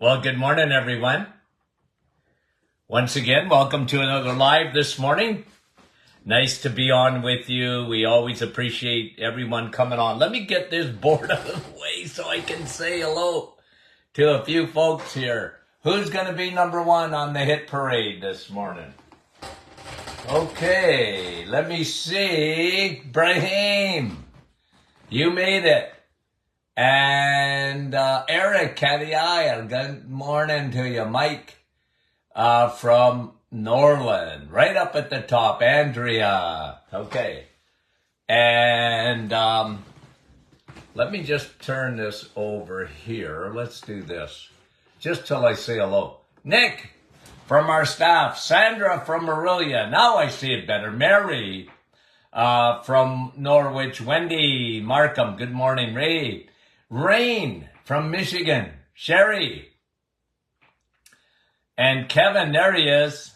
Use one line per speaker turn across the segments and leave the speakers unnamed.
Well, good morning, everyone. Once again, welcome to another live this morning. Nice to be on with you. We always appreciate everyone coming on. Let me get this board out of the way so I can say hello to a few folks here. Who's going to be number one on the hit parade this morning? Okay, let me see. Brahim, you made it. And Eric Cadial, good morning to you. Mike from Norland, right up at the top. Andrea, okay. And let me just turn this over here. Let's do this, just till I say hello. Nick from our staff. Sandra from Morelia. Now I see it better. Mary from Norwich. Wendy Markham, good morning. Ray. Rain from Michigan. Sherry. And Kevin, there he is.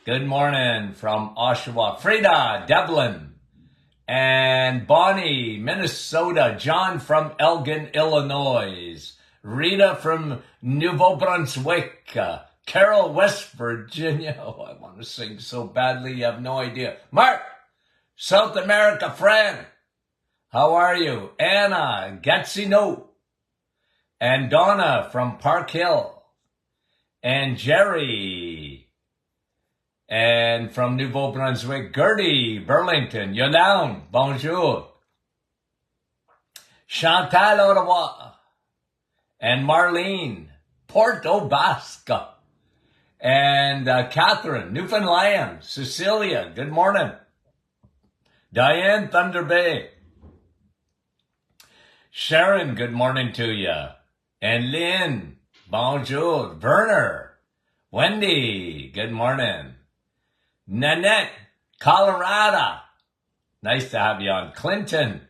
Good morning from Oshawa. Frida, Devlin. And Bonnie, Minnesota. John from Elgin, Illinois. Rita from Nouveau Brunswick. Carol, West Virginia. Oh, I want to sing so badly, you have no idea. Mark, South America, friend. How are you? Anna, Gatineau. And Donna from Park Hill. And Jerry. And from Nouveau Brunswick, Gertie, Burlington. You're down. Bonjour. Chantal, Ottawa. And Marlene, Porto Basque. And Catherine, Newfoundland. Cecilia, good morning. Diane, Thunder Bay. Sharon, good morning to you. And Lynn, bonjour. Werner, Wendy, good morning. Nanette, Colorado. Nice to have you on. Clinton,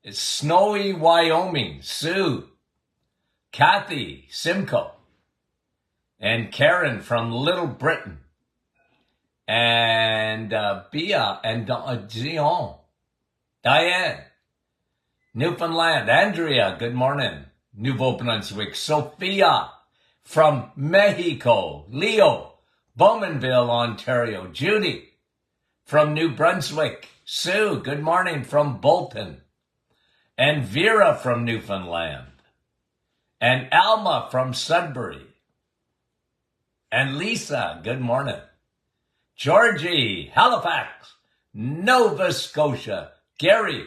it's snowy Wyoming. Sue, Kathy, Simcoe. And Karen from Little Britain. And Bia and Dion. Diane. Newfoundland. Andrea, good morning. Nouveau Brunswick. Sophia from Mexico. Leo, Bowmanville, Ontario. Judy from New Brunswick. Sue, good morning from Bolton. And Vera from Newfoundland. And Alma from Sudbury. And Lisa, good morning. Georgie, Halifax, Nova Scotia. Gary,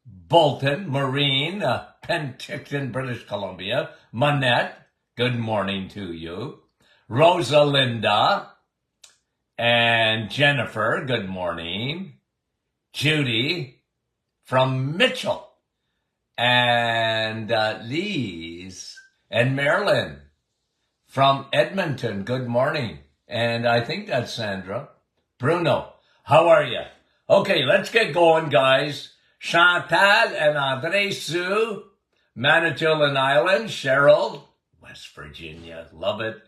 Bolton, Marine, Penticton, British Columbia. Manette, good morning to you. Rosalinda and Jennifer, good morning. Judy from Mitchell. And Lise and Marilyn from Edmonton, good morning. And I think that's Sandra. Bruno, how are you? Okay, let's get going, guys. Chantal and Andre Sue, Manitoulin Island. Cheryl, West Virginia, love it.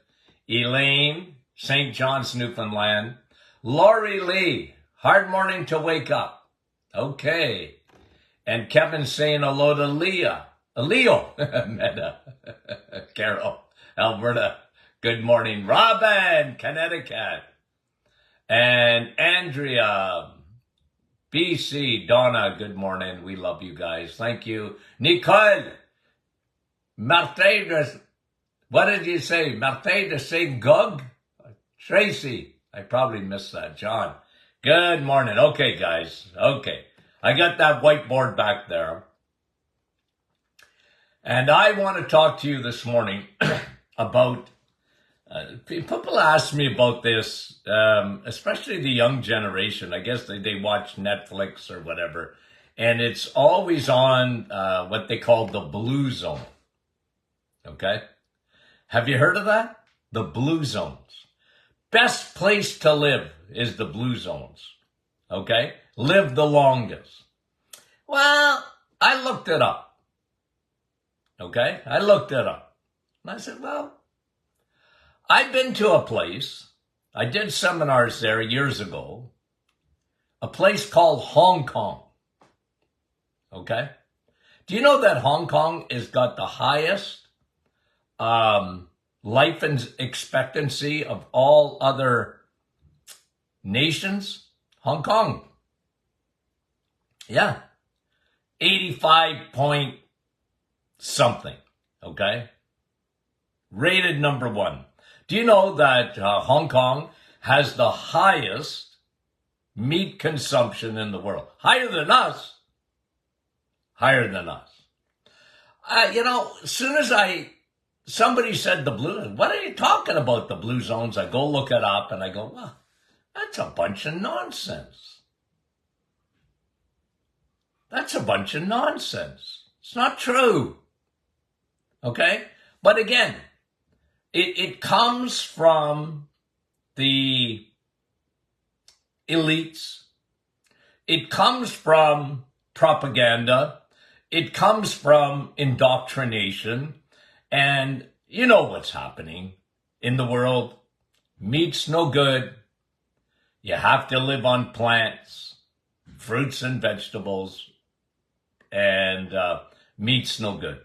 Elaine, St. John's, Newfoundland. Lori Lee, hard morning to wake up. Okay. And Kevin saying hello to Leo, Meta, Carol, Alberta, good morning. Robin, Connecticut. And Andrea, BC, Donna, good morning. We love you guys. Thank you. Nicole, Martin, what did you say? Martin de Saint Gug? Tracy, I probably missed that. John, good morning. Okay, guys. Okay. I got that whiteboard back there. And I want to talk to you this morning about, people ask me about this, especially the young generation. I guess they watch Netflix or whatever. And it's always on what they call the Blue Zone. Okay? Have you heard of that? The Blue Zones. Best place to live is the Blue Zones. Okay? Live the longest. Well, I looked it up. Okay? I looked it up. And I said, well, I've been to a place. I did seminars there years ago. A place called Hong Kong. Okay? Do you know that Hong Kong has got the highest life expectancy of all other nations? Hong Kong. Yeah. 85 point something. Okay. Rated number one. Do you know that Hong Kong has the highest meat consumption in the world? Higher than us. Higher than us. As soon as somebody said the blue, what are you talking about, the blue zones? I go look it up and I go, well, that's a bunch of nonsense. That's a bunch of nonsense. It's not true. Okay? But again, it comes from the elites. It comes from propaganda. It comes from indoctrination. And you know what's happening in the world. Meat's no good. You have to live on plants, fruits and vegetables, and meat's no good.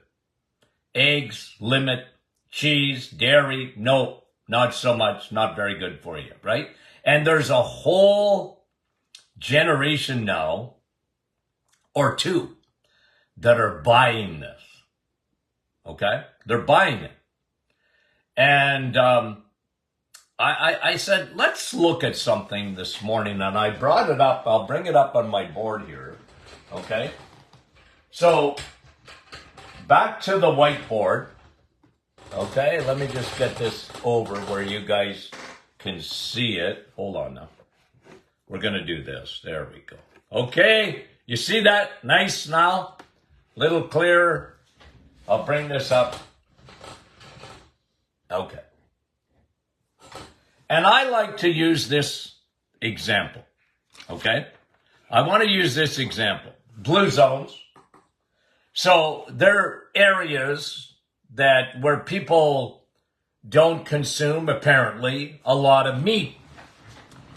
Eggs, limit. Cheese, dairy, no, not so much, not very good for you, right? And there's a whole generation now, or two, that are buying this, okay? They're buying it. And I said, let's look at something this morning, and I brought it up. I'll bring it up on my board here, okay? So, back to the whiteboard. Okay, let me just get this over where you guys can see it. Hold on now. We're going to do this. There we go. Okay, you see that? Nice now? Little clearer. I'll bring this up. Okay. And I like to use this example. Okay? I want to use this example. Blue zones. So there are areas where people don't consume, apparently, a lot of meat.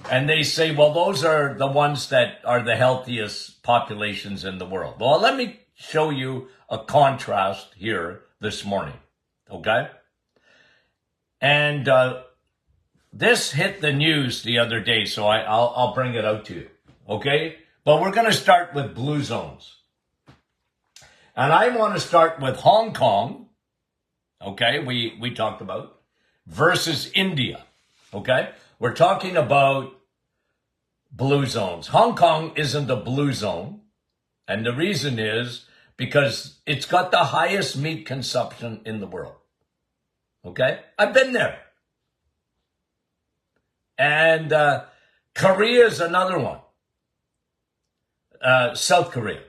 And they say, well, those are the ones that are the healthiest populations in the world. Well, let me show you a contrast here this morning, okay? And this hit the news the other day, so I'll bring it out to you, okay? But we're going to start with blue zones. And I want to start with Hong Kong, okay, we talked about, versus India, okay? We're talking about blue zones. Hong Kong isn't a blue zone, and the reason is because it's got the highest meat consumption in the world, okay? I've been there. And Korea is another one. South Korea,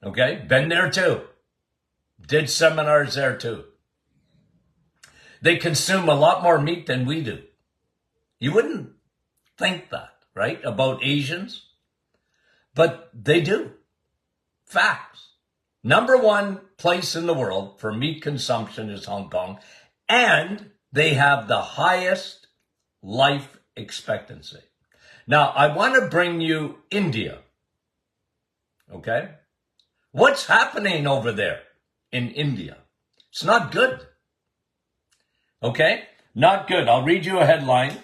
okay? Been there too. Did seminars there too. They consume a lot more meat than we do. You wouldn't think that, right, about Asians? But they do. Facts. Number one place in the world for meat consumption is Hong Kong, and they have the highest life expectancy. Now, I want to bring you India, okay? What's happening over there in India? It's not good. Okay? Not good. I'll read you a headline.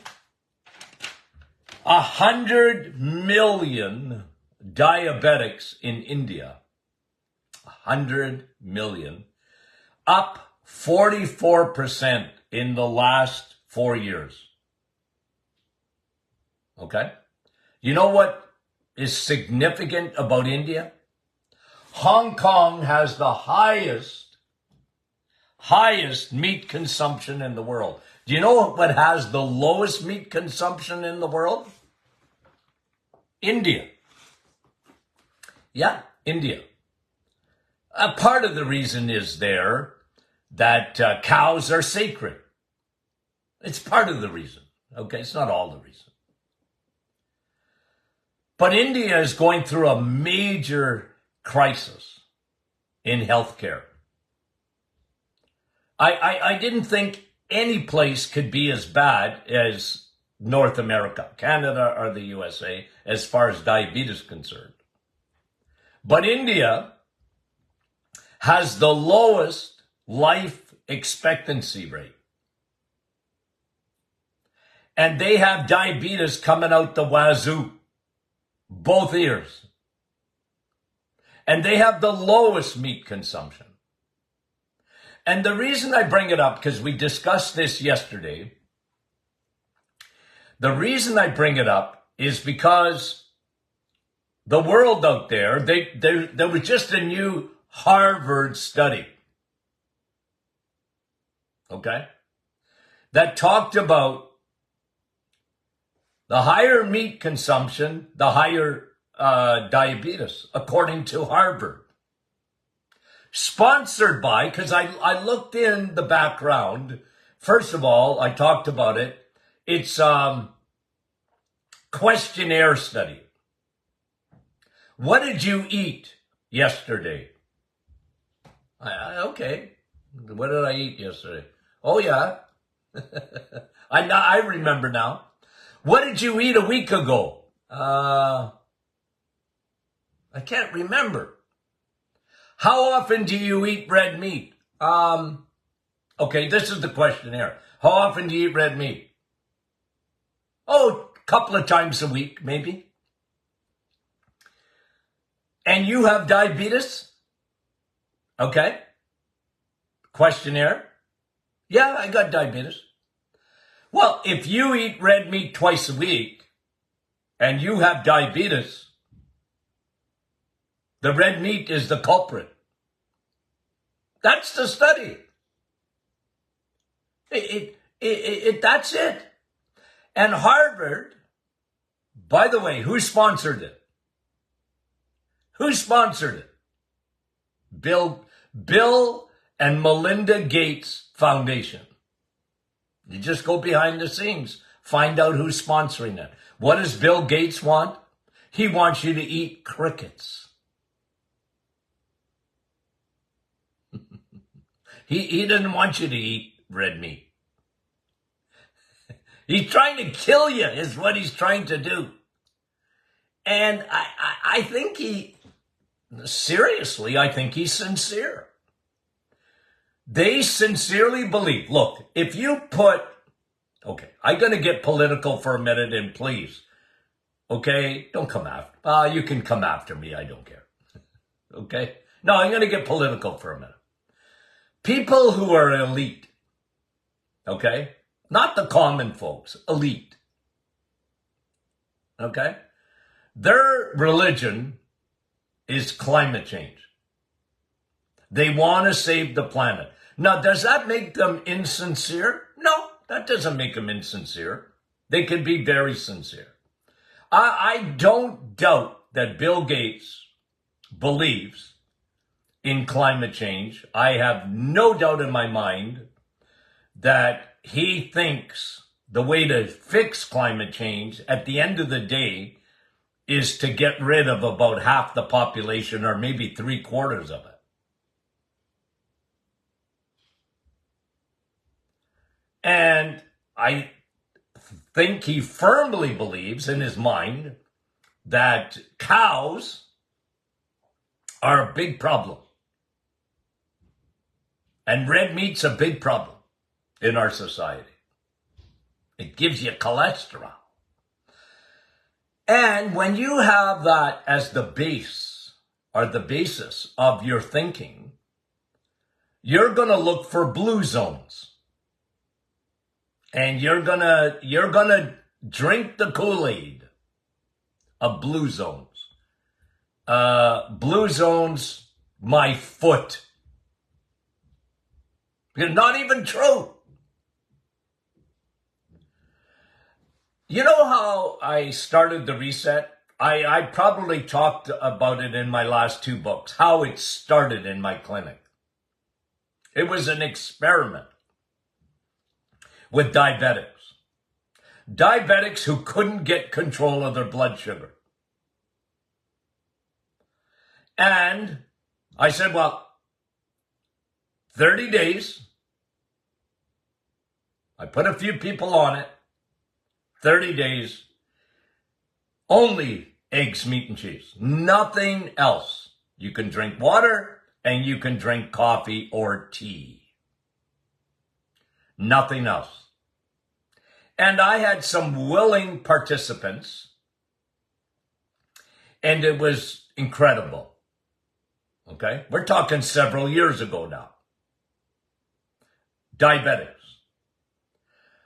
100 million diabetics in India. 100 million. Up 44% in the last 4 years. Okay? You know what is significant about India? Hong Kong has the highest meat consumption in the world. Do you know what has the lowest meat consumption in the world? India. Yeah, India. A part of the reason is there that cows are sacred. It's part of the reason. Okay, it's not all the reason. But India is going through a major crisis in healthcare. I didn't think any place could be as bad as North America, Canada, or the USA as far as diabetes is concerned. But India has the lowest life expectancy rate. And they have diabetes coming out the wazoo, both ears. And they have the lowest meat consumption. And the reason I bring it up, because we discussed this yesterday, the reason I bring it up is because the world out there, there was just a new Harvard study, okay, that talked about the higher meat consumption, the higher diabetes, according to Harvard. Sponsored by, because I looked in the background. First of all, I talked about it. It's questionnaire study. What did you eat yesterday? Okay. What did I eat yesterday? Oh, yeah. I remember now. What did you eat a week ago? I can't remember. How often do you eat red meat? Okay, this is the questionnaire. How often do you eat red meat? Oh, a couple of times a week, maybe. And you have diabetes? Okay. Questionnaire. Yeah, I got diabetes. Well, if you eat red meat twice a week and you have diabetes, the red meat is the culprit. That's the study. That's it. And Harvard, by the way, who sponsored it? Who sponsored it? Bill and Melinda Gates Foundation. You just go behind the scenes, find out who's sponsoring it. What does Bill Gates want? He wants you to eat crickets. He didn't want you to eat red meat. He's trying to kill you is what he's trying to do. And I think seriously, I think he's sincere. They sincerely believe, look, if you put, okay, I'm going to get political for a minute and please, okay, don't come after, you can come after me, I don't care. Okay? No, I'm going to get political for a minute. People who are elite, okay? Not the common folks, elite. Okay? Their religion is climate change. They want to save the planet. Now, does that make them insincere? No, that doesn't make them insincere. They can be very sincere. I don't doubt that Bill Gates believes in climate change. I have no doubt in my mind that he thinks the way to fix climate change at the end of the day is to get rid of about half the population or maybe 3/4 of it. And I think he firmly believes in his mind that cows are a big problem. And red meat's a big problem in our society. It gives you cholesterol. And when you have that as the base or the basis of your thinking, you're going to look for blue zones. And you're going to drink the Kool-Aid of blue zones. Blue zones, my foot. It's not even true. You know how I started the reset? I probably talked about it in my last 2 books, how it started in my clinic. It was an experiment with diabetics. Diabetics who couldn't get control of their blood sugar. And I said, well, 30 days. I put a few people on it. 30 days. Only eggs, meat, and cheese. Nothing else. You can drink water and you can drink coffee or tea. Nothing else. And I had some willing participants, and it was incredible. Okay? We're talking several years ago now. Diabetics.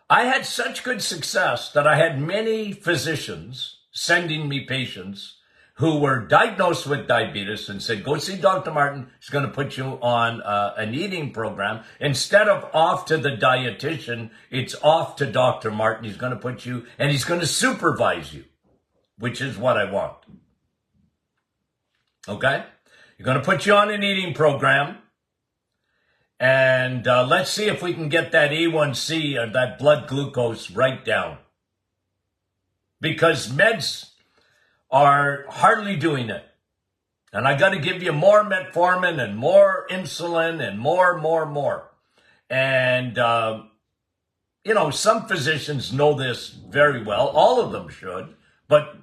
I had such good success that I had many physicians sending me patients who were diagnosed with diabetes and said, go see Dr. Martin. He's going to put you on an eating program. Instead of off to the dietitian, it's off to Dr. Martin. He's going to put you, and he's going to supervise you, which is what I want. Okay? You're going to put you on an eating program. And let's see if we can get that A1C or that blood glucose right down. Because meds are hardly doing it. And I got to give you more metformin and more insulin and more. And, some physicians know this very well. All of them should, but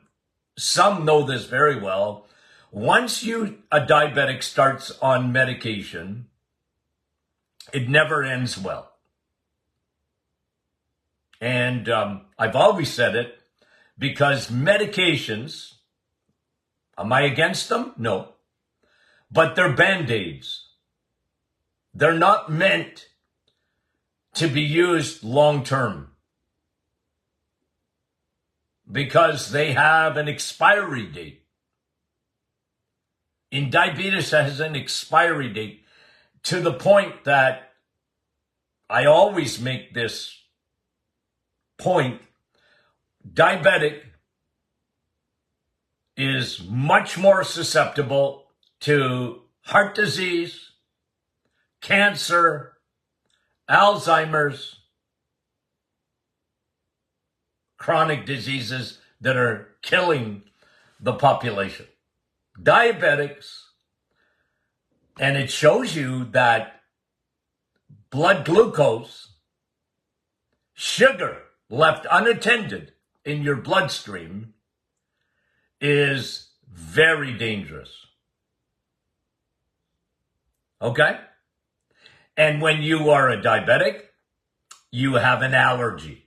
some know this very well. Once a diabetic starts on medication, it never ends well. And I've always said it, because medications, am I against them? No. But they're Band-Aids. They're not meant to be used long-term, because they have an expiry date. In diabetes, it has an expiry date. To the point that I always make this point, diabetic is much more susceptible to heart disease, cancer, Alzheimer's, chronic diseases that are killing the population. Diabetics. And it shows you that blood glucose, sugar left unattended in your bloodstream, is very dangerous. Okay? And when you are a diabetic, you have an allergy.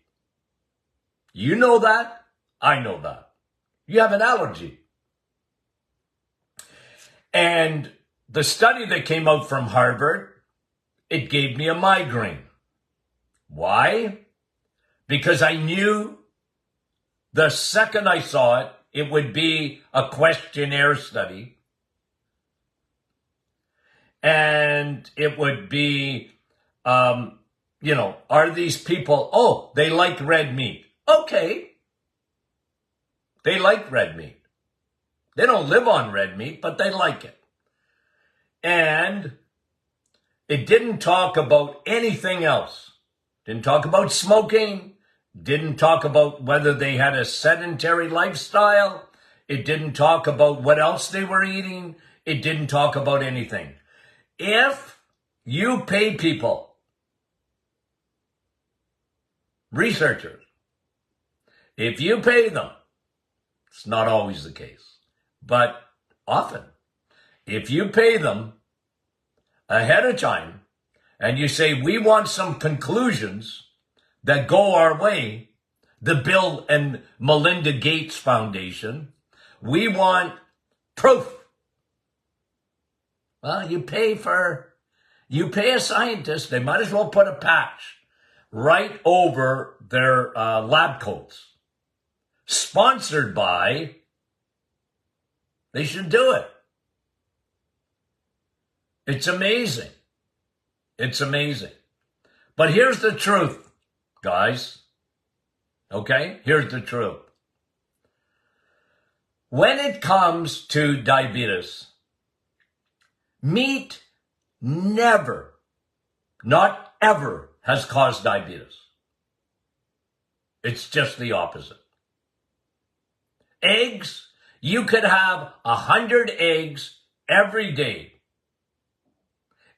You know that. I know that. You have an allergy. And the study that came out from Harvard, it gave me a migraine. Why? Because I knew the second I saw it, it would be a questionnaire study. And it would be, are these people, they like red meat. Okay. They like red meat. They don't live on red meat, but they like it. And it didn't talk about anything else. Didn't talk about smoking. Didn't talk about whether they had a sedentary lifestyle. It didn't talk about what else they were eating. It didn't talk about anything. If you pay people, researchers, if you pay them, it's not always the case, but often, if you pay them ahead of time and you say, we want some conclusions that go our way, the Bill and Melinda Gates Foundation, we want proof. Well, you pay a scientist, they might as well put a patch right over their lab coats. Sponsored by, they should do it. It's amazing. It's amazing. But here's the truth, guys. Okay? Here's the truth. When it comes to diabetes, meat never, not ever, has caused diabetes. It's just the opposite. Eggs, you could have 100 eggs every day,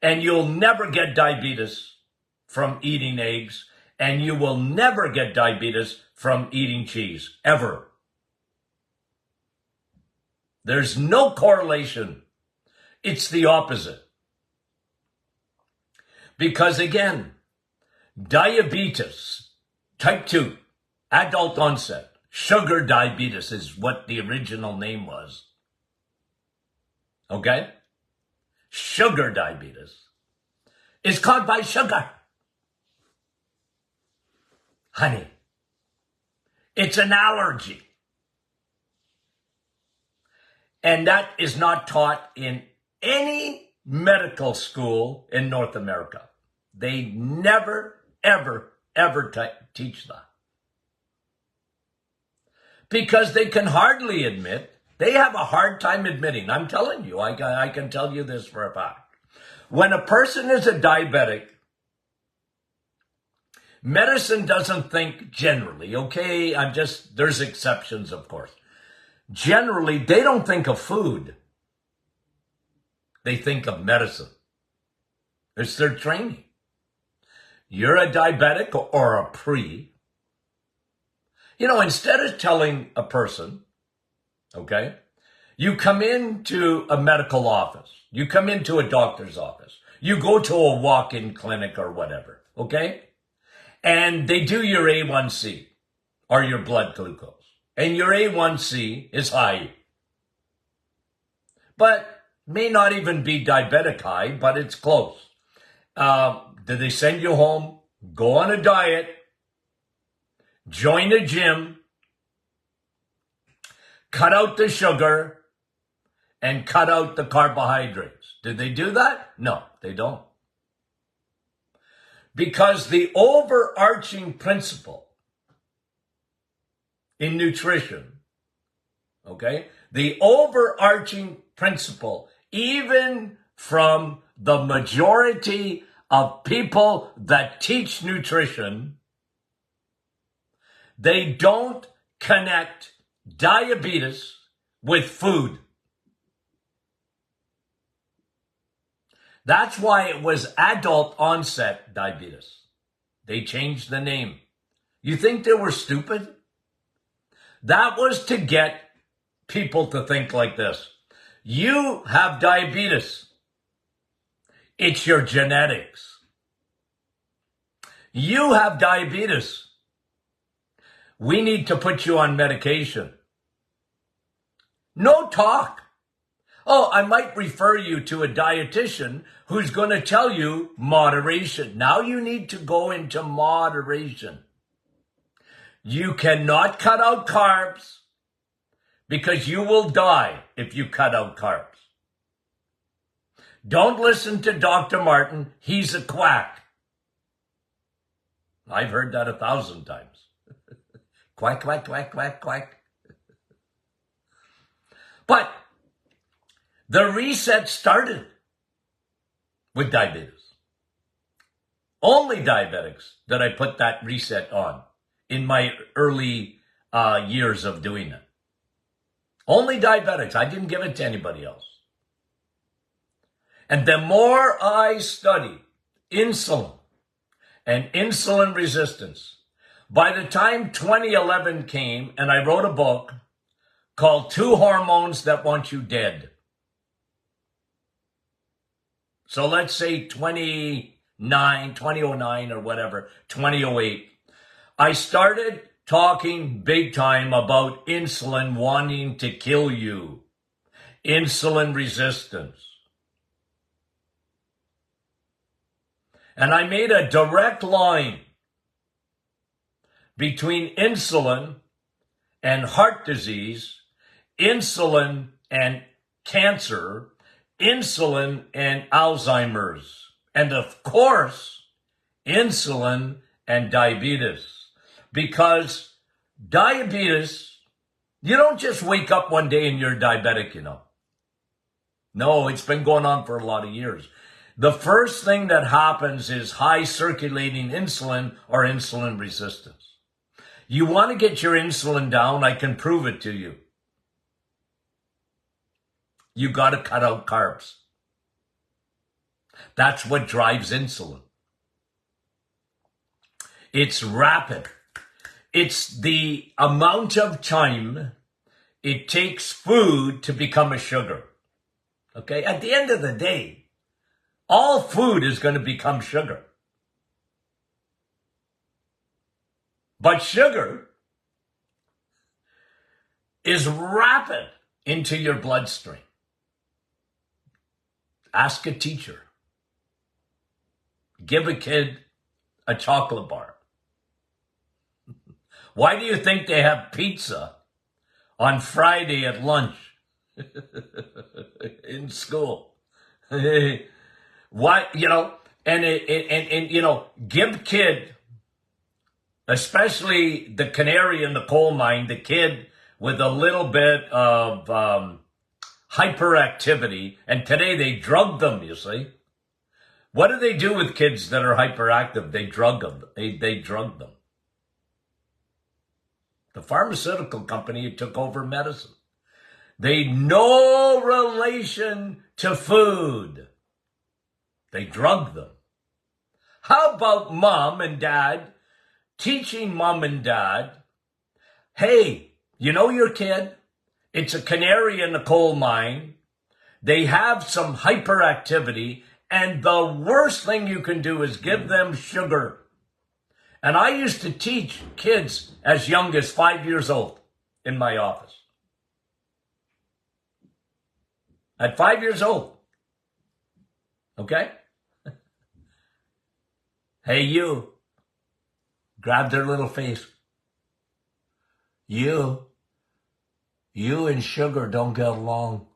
and you'll never get diabetes from eating eggs, and you will never get diabetes from eating cheese, ever. There's no correlation. It's the opposite. Because again, Diabetes, type 2, adult onset, sugar diabetes is what the original name was. Okay? Sugar diabetes is caused by sugar. Honey, it's an allergy. And that is not taught in any medical school in North America. They never, ever, ever teach that. Because they can hardly admit, they have a hard time admitting. I'm telling you, I can tell you this for a fact. When a person is a diabetic, medicine doesn't think generally, okay? There's exceptions, of course. Generally, they don't think of food. They think of medicine. It's their training. You're a diabetic or a pre. Instead of telling a person, okay, you come into a medical office, you come into a doctor's office, you go to a walk-in clinic or whatever, okay? And they do your A1C or your blood glucose. And your A1C is high. But may not even be diabetic high, but it's close. Do they send you home? Go on a diet. Join a gym. Cut out the sugar. And cut out the carbohydrates. Did they do that? No, they don't. Because the overarching principle in nutrition, okay? The overarching principle, even from the majority of people that teach nutrition, they don't connect diabetes with food. That's why it was adult onset diabetes. They changed the name. You think they were stupid? That was to get people to think like this. You have diabetes. It's your genetics. You have diabetes. We need to put you on medication. No talk. Oh, I might refer you to a dietitian who's going to tell you moderation. Now you need to go into moderation. You cannot cut out carbs because you will die if you cut out carbs. Don't listen to Dr. Martin. He's a quack. I've heard that 1,000 times. Quack, quack, quack, quack, quack. But the reset started with diabetes. Only diabetics did I put that reset on in my early years of doing it. Only diabetics. I didn't give it to anybody else. And the more I studied insulin and insulin resistance, by the time 2011 came and I wrote a book called 2 Hormones That Want You Dead. So let's say 2009 or whatever, 2008. I started talking big time about insulin wanting to kill you. Insulin resistance. And I made a direct line between insulin and heart disease, insulin and cancer, insulin and Alzheimer's, and of course, insulin and diabetes. Because diabetes, you don't just wake up one day and you're diabetic, you know. No, it's been going on for a lot of years. The first thing that happens is high circulating insulin or insulin resistance. You want to get your insulin down, I can prove it to you. You got to cut out carbs. That's what drives insulin. It's rapid. It's the amount of time it takes food to become a sugar. Okay? At the end of the day, all food is going to become sugar. But sugar is rapid into your bloodstream. Ask a teacher. Give a kid a chocolate bar. Why do you think they have pizza on Friday at lunch in school? Why, give kid, especially the canary in the coal mine, the kid with a little bit of hyperactivity, and today they drug them, you see. What do they do with kids that are hyperactive? They drug them. They drug them. The pharmaceutical company took over medicine. They no relation to food. They drug them. How about mom and dad teaching mom and dad, hey, you know your kid? It's a canary in the coal mine. They have some hyperactivity, and the worst thing you can do is give them sugar. And I used to teach kids as young as 5 years old in my office. At 5 years old. Okay? Hey, you. Grab their little face. You and sugar don't get along.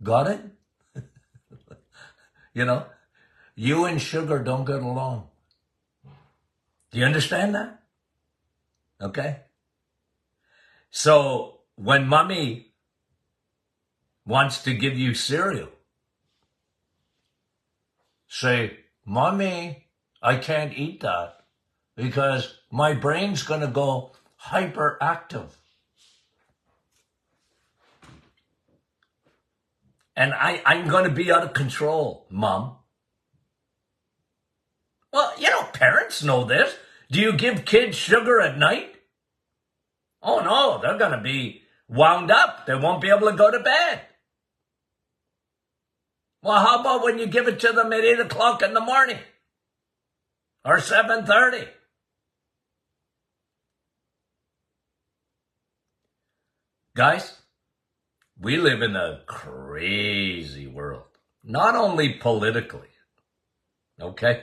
Got it? You and sugar don't get along. Do you understand that? Okay? So when mommy wants to give you cereal, say, Mommy, I can't eat that because my brain's going to go hyperactive. And I'm going to be out of control, Mom. Well, parents know this. Do you give kids sugar at night? Oh, no, they're going to be wound up. They won't be able to go to bed. Well, how about when you give it to them at 8 o'clock in the morning? Or 7:30? Guys, we live in a crazy world. Not only politically, okay?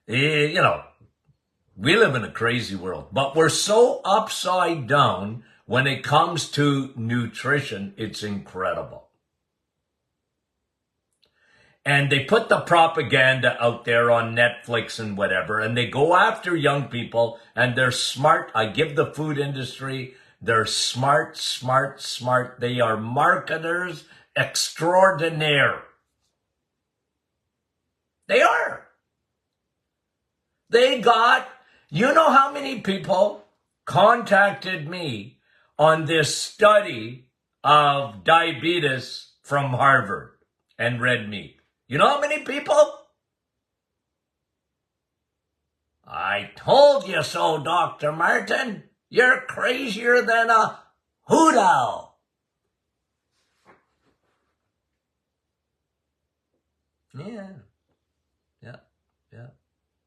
We live in a crazy world, but we're so upside down when it comes to nutrition, it's incredible. And they put the propaganda out there on Netflix and whatever, and they go after young people, and they're smart. I give the food industry, they're smart. They are marketers extraordinaire. They are. They got, you know how many people contacted me on this study of diabetes from Harvard and red meat? You know how many people? I told you so, Dr. Martin. You're crazier than a hoot owl. Yeah.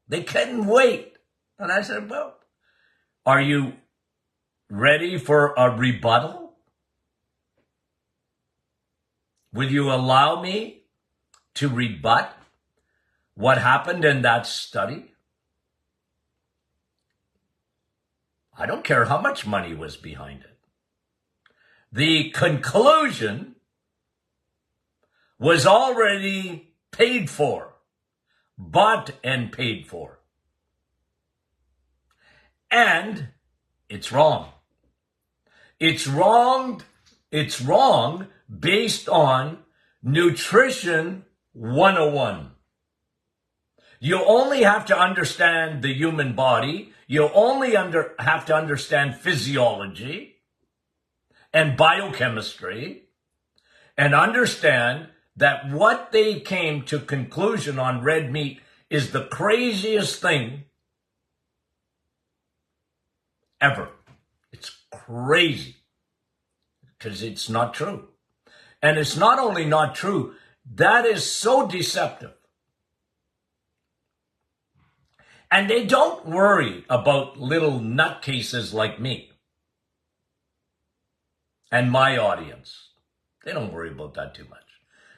They couldn't wait. And I said, well, are you ready for a rebuttal? Will you allow me to rebut what happened in that study? I don't care how much money was behind it. The conclusion was already paid for, bought and paid for. And it's wrong. It's wrong based on Nutrition 101. You only have to understand the human body. You only have to understand physiology and biochemistry and understand that what they came to conclusion on red meat is the craziest thing ever. It's crazy because it's not true. And it's not only not true, that is so deceptive. And they don't worry about little nutcases like me and my audience. They don't worry about that too much.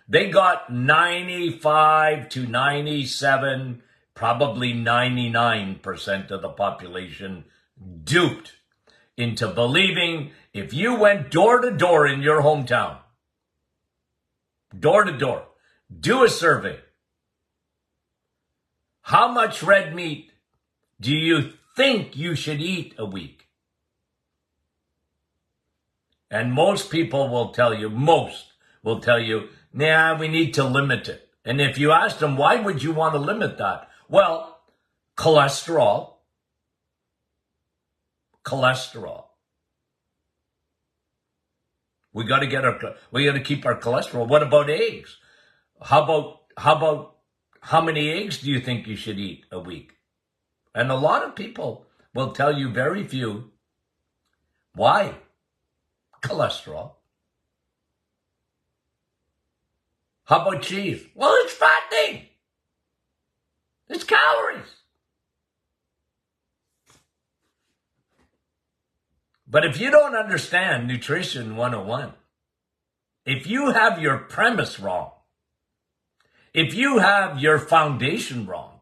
They got 95 to 97, probably 99% of the population duped into believing if you went door to door in your hometown, door to door, do a survey. How much red meat do you think you should eat a week? And most people will tell you, nah, we need to limit it. And if you ask them, why would you want to limit that? Well, cholesterol. We got to keep our cholesterol. What about eggs? How many eggs do you think you should eat a week? And a lot of people will tell you very few. Why? Cholesterol. How about cheese? Well, it's fattening. It's calories. But if you don't understand Nutrition 101, if you have your premise wrong, if you have your foundation wrong,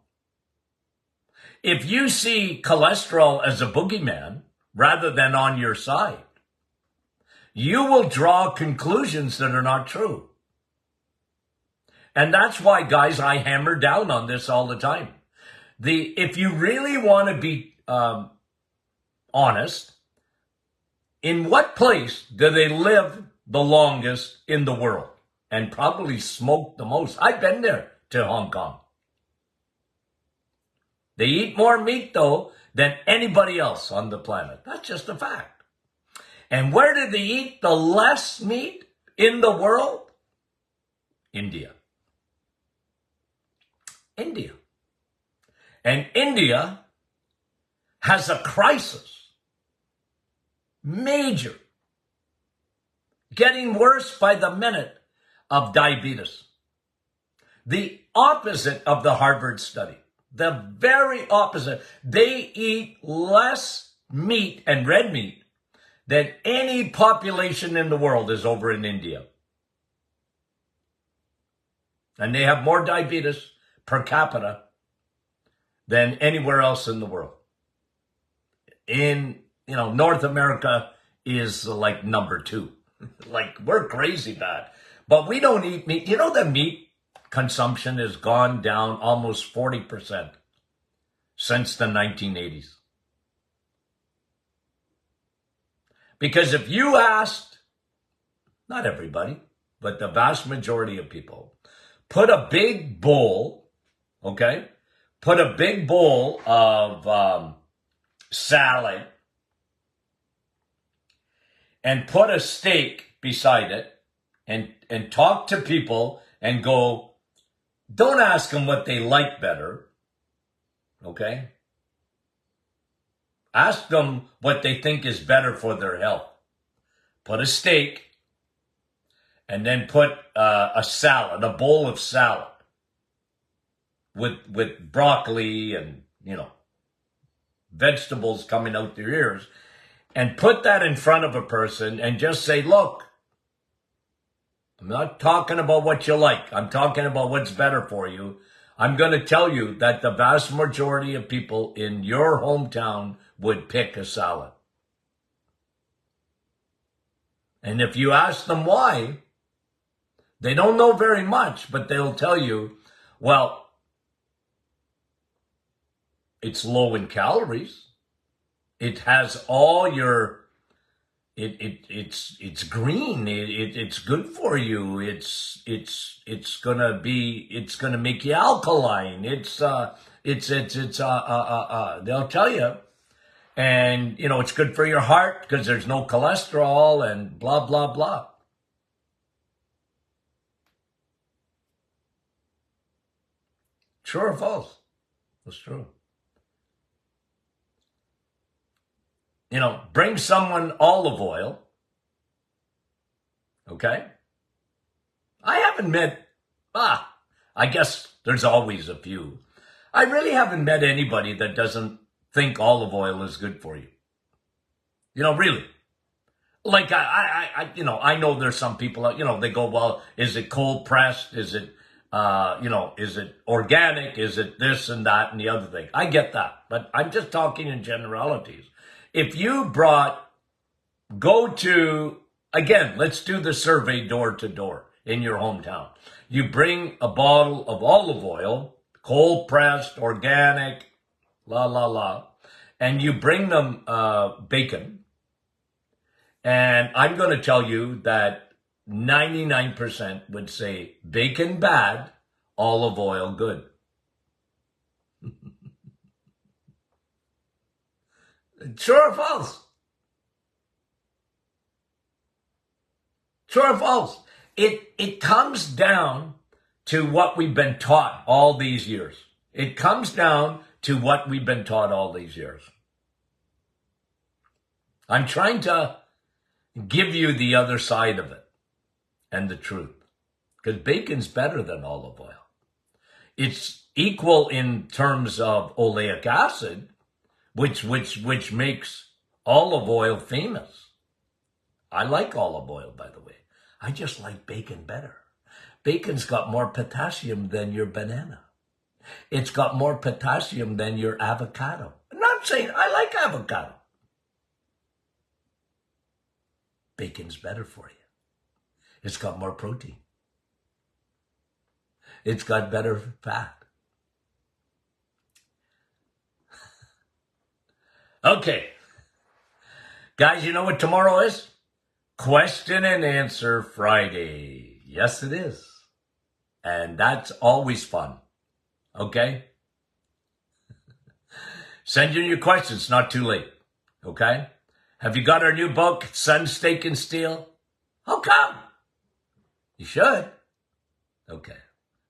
if you see cholesterol as a boogeyman rather than on your side, you will draw conclusions that are not true. And that's why, guys, I hammer down on this all the time. If you really want to be honest, in what place do they live the longest in the world and probably smoke the most? I've been there to Hong Kong. They eat more meat, though, than anybody else on the planet. That's just a fact. And where do they eat the less meat in the world? India. And India has a crisis. Major. Getting worse by the minute of diabetes. The opposite of the Harvard study. The very opposite. They eat less meat and red meat than any population in the world is over in India. And they have more diabetes per capita than anywhere else in the world. North America is like number 2. Like, we're crazy bad. But we don't eat meat. You know, the meat consumption has gone down almost 40% since the 1980s. Because if you asked, not everybody, but the vast majority of people, put a big bowl, okay? Put a big bowl of salad and put a steak beside it and talk to people and go, don't ask them what they like better, okay? Ask them what they think is better for their health. Put a steak and then put a salad, a bowl of salad with broccoli and, vegetables coming out their ears, and put that in front of a person and just say, look, I'm not talking about what you like. I'm talking about what's better for you. I'm going to tell you that the vast majority of people in your hometown would pick a salad. And if you ask them why, they don't know very much, but they'll tell you, well, it's low in calories. It has all your, it's green. It's good for you. It's gonna make you alkaline. They'll tell you, and it's good for your heart because there's no cholesterol and blah blah blah. True or false? It's true. Bring someone olive oil, okay? I haven't met, I guess there's always a few. I really haven't met anybody that doesn't think olive oil is good for you. Really. Like I know there's some people, they go, well, is it cold pressed? Is it, is it organic? Is it this and that and the other thing? I get that, but I'm just talking in generalities. If you again, let's do the survey door to door in your hometown. You bring a bottle of olive oil, cold pressed, organic, and you bring them bacon. And I'm going to tell you that 99% would say bacon bad, olive oil good. True or false? True or false? It comes down to what we've been taught all these years. It comes down to what we've been taught all these years. I'm trying to give you the other side of it and the truth. Because bacon's better than olive oil. It's equal in terms of oleic acid, which makes olive oil famous. I like olive oil, by the way. I just like bacon better. Bacon's got more potassium than your banana. It's got more potassium than your avocado. I'm not saying I like avocado. Bacon's better for you. It's got more protein. It's got better fat. Okay. Guys, you know what tomorrow is? Question and Answer Friday. Yes, it is. And that's always fun. Okay? Send in your questions. Not too late. Okay? Have you got our new book, Sun, Steak, and Steel? How come? You should. Okay.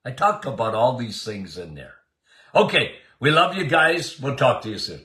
I talk about all these things in there. Okay. We love you guys. We'll talk to you soon.